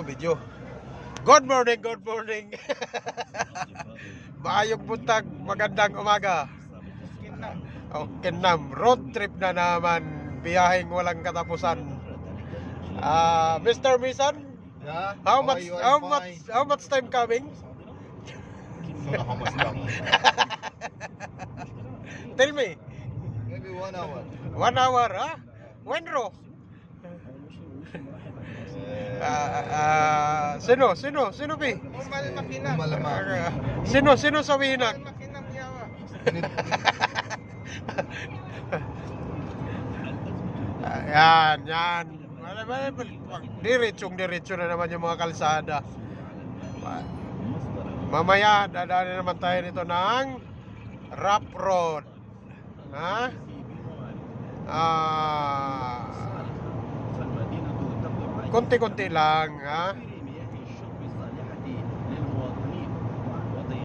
Video. Good morning, good morning. Maayong buntag, magandang umaga. Okay, road trip na naman, biyaheng walang katapusan. Mr. Misan, Yeah. how Fine? much time coming? Don't know how much time. Tell me. Maybe 1 hour. 1 hour, ha? When ro? Sino bi? Malamang. Sino sa winak? Yan. Diretso na naman yung mga kalsada. Mamaya, dadaanin naman tayo nito ng rough road. Ha? Konti-konti lang, ha?